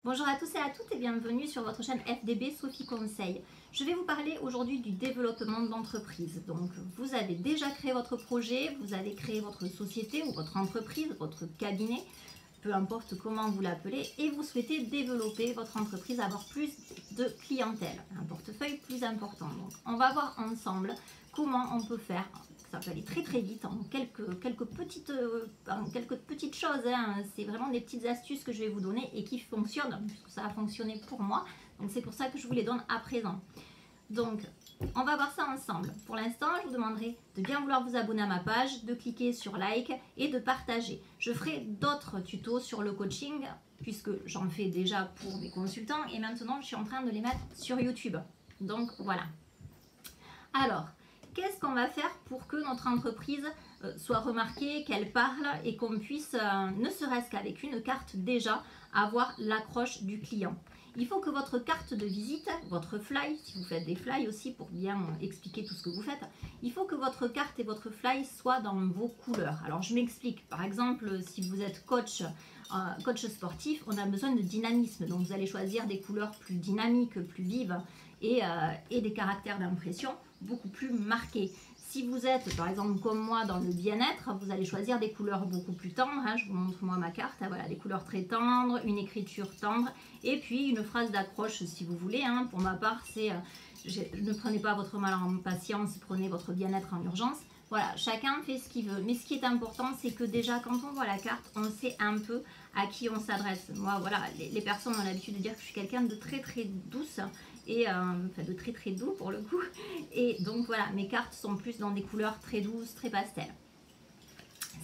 Bonjour à tous et à toutes et bienvenue sur votre chaîne FDB Sophie Conseil. Je vais vous parler aujourd'hui du développement de l'entreprise. Donc vous avez déjà créé votre projet, vous avez créé votre société ou votre entreprise, votre cabinet, peu importe comment vous l'appelez, et vous souhaitez développer votre entreprise, avoir plus de clientèle, un portefeuille plus important. Donc on va voir ensemble comment on peut faire. Ça peut aller très très vite en quelques petites choses. Hein. C'est vraiment des petites astuces que je vais vous donner et qui fonctionnent, puisque ça a fonctionné pour moi. Donc c'est pour ça que je vous les donne à présent. Donc on va voir ça ensemble. Pour l'instant, je vous demanderai de bien vouloir vous abonner à ma page, de cliquer sur like et de partager. Je ferai d'autres tutos sur le coaching, puisque j'en fais déjà pour mes consultants et maintenant je suis en train de les mettre sur YouTube. Donc voilà. Alors, qu'est-ce qu'on va faire pour que notre entreprise soit remarquée, qu'elle parle et qu'on puisse, ne serait-ce qu'avec une carte déjà, avoir l'accroche du client? Il faut que votre carte de visite, votre fly, si vous faites des fly aussi pour bien expliquer tout ce que vous faites, il faut que votre carte et votre fly soient dans vos couleurs. Alors je m'explique, par exemple si vous êtes coach sportif, on a besoin de dynamisme, donc vous allez choisir des couleurs plus dynamiques, plus vives et des caractères d'impression beaucoup plus marqués. Si vous êtes par exemple comme moi dans le bien-être, vous allez choisir des couleurs beaucoup plus tendres. Hein, je vous montre moi ma carte, hein, voilà, des couleurs très tendres, une écriture tendre et puis une phrase d'accroche si vous voulez. Hein. Pour ma part, c'est ne prenez pas votre mal en patience, prenez votre bien-être en urgence. Voilà, chacun fait ce qu'il veut. Mais ce qui est important, c'est que déjà quand on voit la carte, on sait un peu à qui on s'adresse. Moi, voilà, les personnes ont l'habitude de dire que je suis quelqu'un de très très douce et enfin de très très doux pour le coup. Et donc voilà, mes cartes sont plus dans des couleurs très douces, très pastel.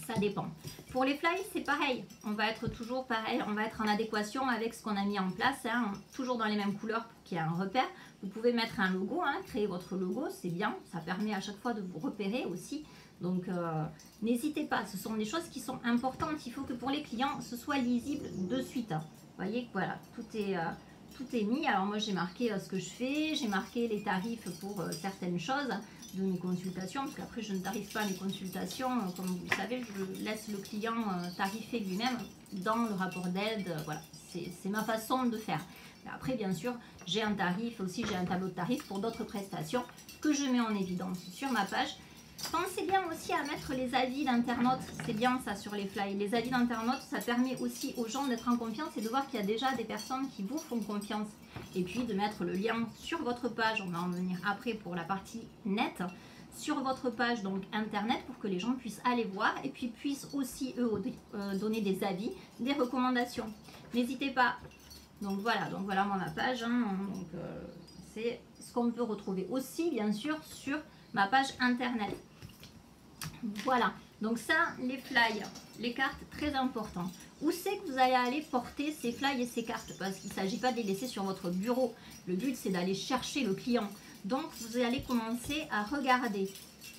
Ça dépend. Pour les fly, c'est pareil. On va être toujours pareil, on va être en adéquation avec ce qu'on a mis en place, hein, toujours dans les mêmes couleurs pour qu'il y ait un repère. Vous pouvez mettre un logo, hein, créer votre logo, c'est bien. Ça permet à chaque fois de vous repérer aussi. Donc n'hésitez pas, ce sont des choses qui sont importantes. Il faut que pour les clients, ce soit lisible de suite. Vous voyez, voilà, tout est mis. Alors moi j'ai marqué ce que je fais, j'ai marqué les tarifs pour certaines choses de mes consultations, parce qu'après je ne tarife pas mes consultations, comme vous le savez, je laisse le client tarifer lui-même dans le rapport d'aide, voilà, c'est ma façon de faire. Mais après bien sûr j'ai un tarif aussi, j'ai un tableau de tarifs pour d'autres prestations que je mets en évidence sur ma page. Pensez bien aussi à mettre les avis d'internautes, c'est bien ça sur les fly. Les avis d'internautes, ça permet aussi aux gens d'être en confiance et de voir qu'il y a déjà des personnes qui vous font confiance. Et puis de mettre le lien sur votre page, on va en venir après pour la partie nette, sur votre page donc internet pour que les gens puissent aller voir et puis puissent aussi eux donner des avis, des recommandations. N'hésitez pas. Donc voilà moi ma page, hein, c'est ce qu'on peut retrouver aussi bien sûr sur ma page internet. Voilà, donc ça, les flyers, les cartes, très important. Où c'est que vous allez aller porter ces flyers et ces cartes? Parce qu'il ne s'agit pas de les laisser sur votre bureau. Le but, c'est d'aller chercher le client. Donc, vous allez commencer à regarder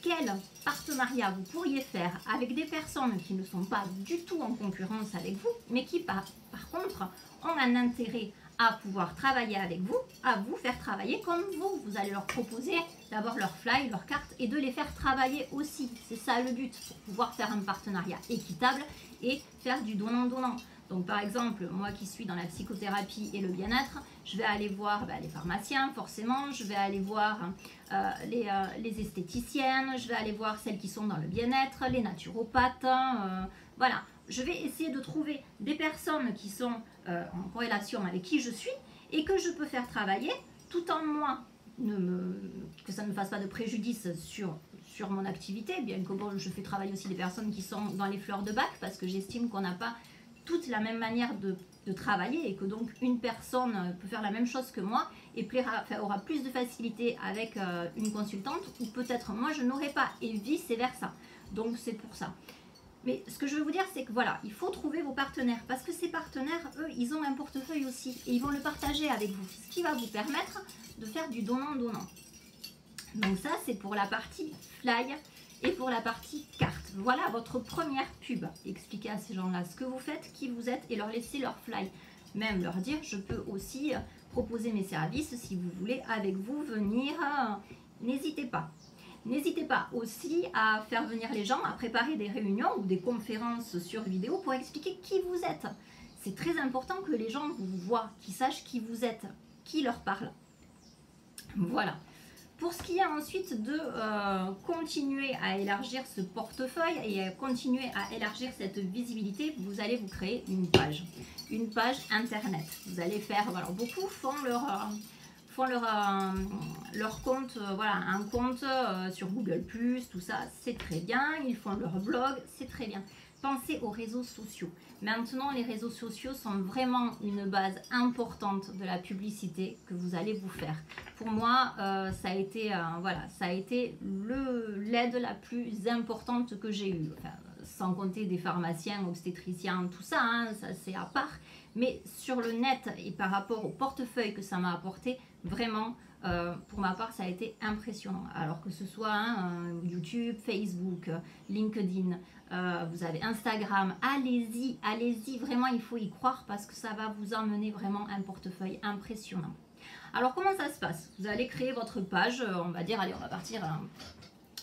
quel partenariat vous pourriez faire avec des personnes qui ne sont pas du tout en concurrence avec vous, mais qui, par contre, ont un intérêt à pouvoir travailler avec vous, à vous faire travailler comme vous. Vous allez leur proposer d'avoir leur fly, leur carte et de les faire travailler aussi. C'est ça le but, pour pouvoir faire un partenariat équitable et faire du donnant-donnant. Donc par exemple, moi qui suis dans la psychothérapie et le bien-être, je vais aller voir les pharmaciens forcément, je vais aller voir les esthéticiennes, je vais aller voir celles qui sont dans le bien-être, les naturopathes, voilà. Je vais essayer de trouver des personnes qui sont en corrélation avec qui je suis et que je peux faire travailler tout en moi, que ça ne me fasse pas de préjudice sur mon activité, bien que bon, je fais travailler aussi des personnes qui sont dans les fleurs de bac parce que j'estime qu'on n'a pas toute la même manière de travailler et que donc une personne peut faire la même chose que moi et aura plus de facilité avec une consultante ou peut-être moi je n'aurai pas et vice versa. Donc c'est pour ça. Mais ce que je veux vous dire, c'est que voilà, il faut trouver vos partenaires parce que ces partenaires, eux, ils ont un portefeuille aussi et ils vont le partager avec vous, ce qui va vous permettre de faire du donnant-donnant. Donc ça, c'est pour la partie fly et pour la partie carte. Voilà votre première pub. Expliquez à ces gens-là ce que vous faites, qui vous êtes et leur laisser leur fly. Même leur dire, je peux aussi proposer mes services si vous voulez avec vous venir. N'hésitez pas. N'hésitez pas aussi à faire venir les gens, à préparer des réunions ou des conférences sur vidéo pour expliquer qui vous êtes. C'est très important que les gens vous voient, qu'ils sachent qui vous êtes, qui leur parle. Voilà. Pour ce qui est ensuite de continuer à élargir ce portefeuille et à continuer à élargir cette visibilité, vous allez vous créer une page internet. Vous allez faire, alors beaucoup font leur compte, voilà, un compte sur Google+, tout ça, c'est très bien. Ils font leur blog, c'est très bien. Pensez aux réseaux sociaux. Maintenant, les réseaux sociaux sont vraiment une base importante de la publicité que vous allez vous faire. Pour moi, ça a été, voilà, ça a été l'aide la plus importante que j'ai eue. Enfin, sans compter des pharmaciens, obstétriciens, tout ça, hein, ça c'est à part. Mais sur le net et par rapport au portefeuille que ça m'a apporté, vraiment, pour ma part, ça a été impressionnant. Alors que ce soit YouTube, Facebook, LinkedIn, vous avez Instagram, allez-y, allez-y, vraiment il faut y croire parce que ça va vous emmener vraiment un portefeuille impressionnant. Alors comment ça se passe? Vous allez créer votre page, on va dire, allez on va partir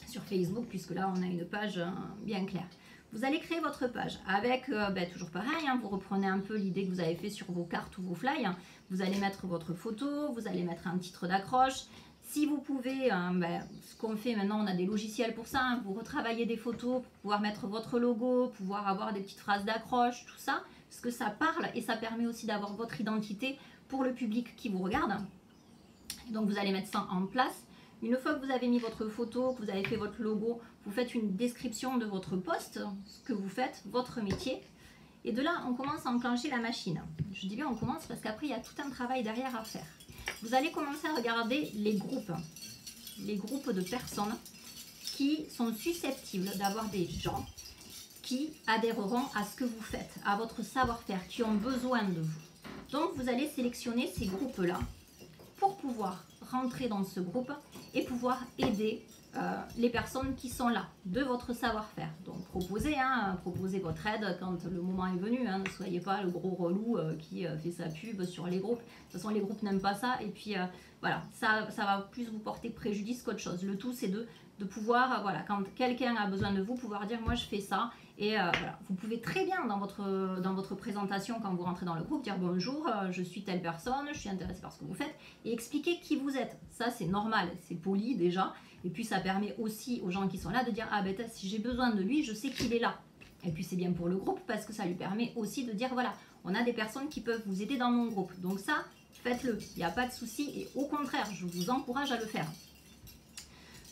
sur Facebook puisque là on a une page bien claire. Vous allez créer votre page avec, toujours pareil, hein, vous reprenez un peu l'idée que vous avez fait sur vos cartes ou vos flyers. Vous allez mettre votre photo, vous allez mettre un titre d'accroche. Si vous pouvez, ce qu'on fait maintenant, on a des logiciels pour ça, hein, vous retravaillez des photos pour pouvoir mettre votre logo, pouvoir avoir des petites phrases d'accroche, tout ça, parce que ça parle et ça permet aussi d'avoir votre identité pour le public qui vous regarde. Donc vous allez mettre ça en place. Une fois que vous avez mis votre photo, que vous avez fait votre logo, vous faites une description de votre poste, ce que vous faites, votre métier. Et de là, on commence à enclencher la machine. Je dis bien on commence parce qu'après, il y a tout un travail derrière à faire. Vous allez commencer à regarder les groupes de personnes qui sont susceptibles d'avoir des gens qui adhéreront à ce que vous faites, à votre savoir-faire, qui ont besoin de vous. Donc, vous allez sélectionner ces groupes-là pour pouvoir rentrer dans ce groupe et pouvoir aider les personnes qui sont là, de votre savoir-faire. Donc proposez votre aide quand le moment est venu, hein, ne soyez pas le gros relou qui fait sa pub sur les groupes. De toute façon les groupes n'aiment pas ça et puis voilà, ça va plus vous porter préjudice qu'autre chose. Le tout c'est de pouvoir, voilà, quand quelqu'un a besoin de vous, pouvoir dire moi je fais ça. Et voilà, vous pouvez très bien dans votre présentation quand vous rentrez dans le groupe dire bonjour, je suis telle personne, je suis intéressée par ce que vous faites et expliquer qui vous êtes. Ça c'est normal, c'est poli déjà et puis ça permet aussi aux gens qui sont là de dire ah ben si j'ai besoin de lui, je sais qu'il est là. Et puis c'est bien pour le groupe parce que ça lui permet aussi de dire voilà, on a des personnes qui peuvent vous aider dans mon groupe. Donc ça, faites-le, il n'y a pas de souci et au contraire, je vous encourage à le faire.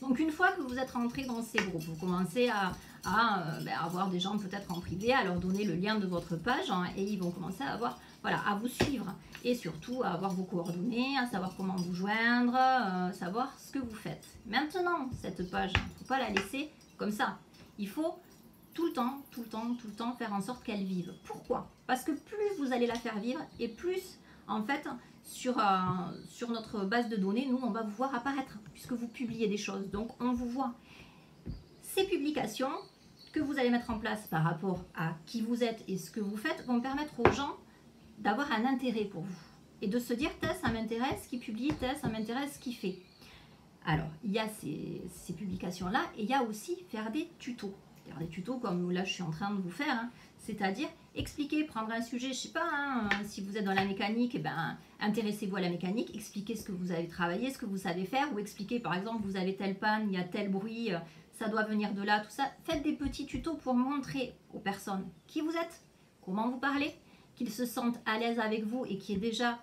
Donc une fois que vous êtes rentré dans ces groupes, vous commencez à avoir des gens peut-être en privé, à leur donner le lien de votre page hein, et ils vont commencer à vous suivre et surtout à avoir vos coordonnées, à savoir comment vous joindre, savoir ce que vous faites. Maintenant, cette page, il ne faut pas la laisser comme ça. Il faut tout le temps faire en sorte qu'elle vive. Pourquoi? Parce que plus vous allez la faire vivre et plus en fait sur notre base de données, nous on va vous voir apparaître puisque vous publiez des choses, donc on vous voit. Ces publications que vous allez mettre en place par rapport à qui vous êtes et ce que vous faites vont permettre aux gens d'avoir un intérêt pour vous et de se dire ça m'intéresse ce qu'il publie, ça m'intéresse ce qu'il fait. Alors il y a ces publications là et il y a aussi faire des tutos. Faire des tutos comme là je suis en train de vous faire, hein. C'est-à-dire expliquer, prendre un sujet, je sais pas, hein, si vous êtes dans la mécanique, intéressez-vous à la mécanique, expliquez ce que vous avez travaillé, ce que vous savez faire, ou expliquez par exemple vous avez telle panne, il y a tel bruit, ça doit venir de là, tout ça. Faites des petits tutos pour montrer aux personnes qui vous êtes, comment vous parlez, qu'ils se sentent à l'aise avec vous et qu'il y ait déjà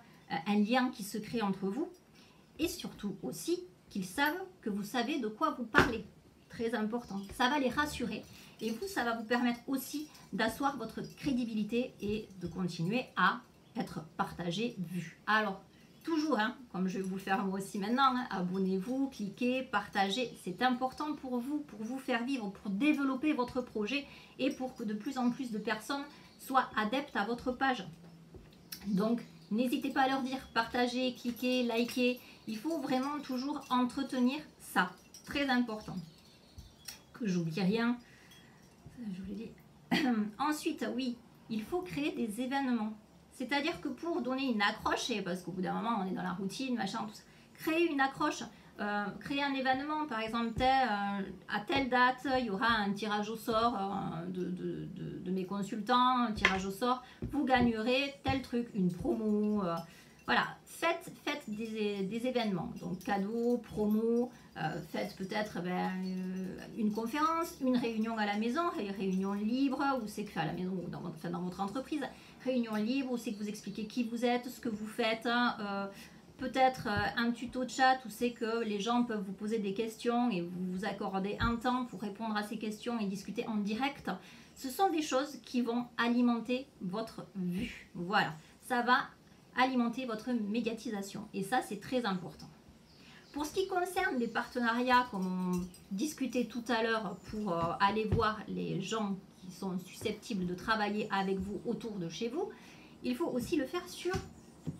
un lien qui se crée entre vous, et surtout aussi qu'ils savent que vous savez de quoi vous parlez. Très important, ça va les rassurer et vous, ça va vous permettre aussi d'asseoir votre crédibilité et de continuer à être partagé, vu. Alors, toujours, hein, comme je vais vous le faire moi aussi maintenant, hein, abonnez-vous, cliquez, partagez, c'est important pour vous faire vivre, pour développer votre projet et pour que de plus en plus de personnes soient adeptes à votre page. Donc, n'hésitez pas à leur dire, partagez, cliquez, likez, il faut vraiment toujours entretenir ça, très important. Que j'oublie rien, je vous l'ai dit. Ensuite, oui, il faut créer des événements. C'est-à-dire que pour donner une accroche, parce qu'au bout d'un moment, on est dans la routine, machin, tout ça, créer une accroche créer un événement, par exemple, à telle date, il y aura un tirage au sort de mes consultants, un tirage au sort, vous gagnerez tel truc, une promo. Voilà, faites des événements, donc cadeaux, promos, faites peut-être une conférence, une réunion à la maison, réunion libre, où c'est que à la maison ou dans votre entreprise, réunion libre, où c'est que vous expliquez qui vous êtes, ce que vous faites, peut-être un tuto de chat où c'est que les gens peuvent vous poser des questions et vous vous accordez un temps pour répondre à ces questions et discuter en direct. Ce sont des choses qui vont alimenter votre vue. Voilà, ça va alimenter votre médiatisation et ça c'est très important. Pour ce qui concerne les partenariats, comme on discutait tout à l'heure, pour aller voir les gens qui sont susceptibles de travailler avec vous autour de chez vous, il faut aussi le faire sur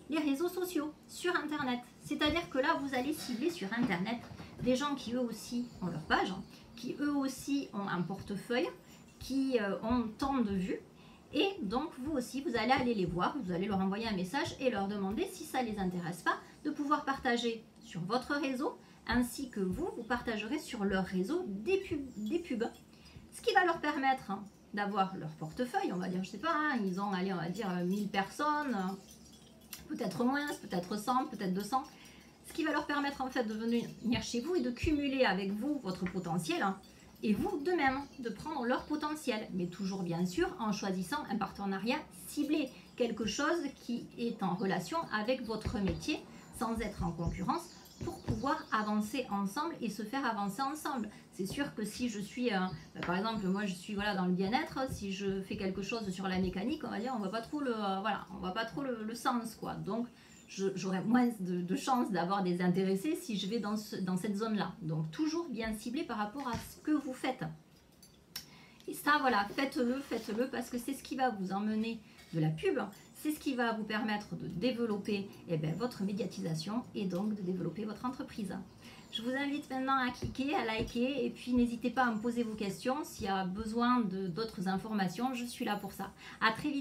les réseaux sociaux, sur internet. C'est-à-dire que là vous allez cibler sur internet des gens qui eux aussi ont leur page, qui eux aussi ont un portefeuille, qui ont tant de vues. Et donc, vous aussi, vous allez aller les voir, vous allez leur envoyer un message et leur demander, si ça ne les intéresse pas, de pouvoir partager sur votre réseau, ainsi que vous partagerez sur leur réseau des pubs. Ce qui va leur permettre d'avoir leur portefeuille, on va dire, je sais pas, ils ont, allez, on va dire 1000 personnes, peut-être moins, peut-être 100, peut-être 200. Ce qui va leur permettre en fait de venir chez vous et de cumuler avec vous votre potentiel, et vous de même de prendre leur potentiel, mais toujours bien sûr en choisissant un partenariat ciblé, quelque chose qui est en relation avec votre métier sans être en concurrence, pour pouvoir avancer ensemble et se faire avancer ensemble. C'est sûr que si je suis, par exemple, moi je suis dans le bien-être, si je fais quelque chose sur la mécanique, on va dire, on voit pas trop le sens, quoi. Donc j'aurai moins de chances d'avoir des intéressés si je vais dans cette zone-là. Donc, toujours bien ciblé par rapport à ce que vous faites. Et ça, voilà, faites-le parce que c'est ce qui va vous emmener de la pub. C'est ce qui va vous permettre de développer votre médiatisation et donc de développer votre entreprise. Je vous invite maintenant à cliquer, à liker et puis n'hésitez pas à me poser vos questions. S'il y a besoin d'autres informations, je suis là pour ça. À très vite.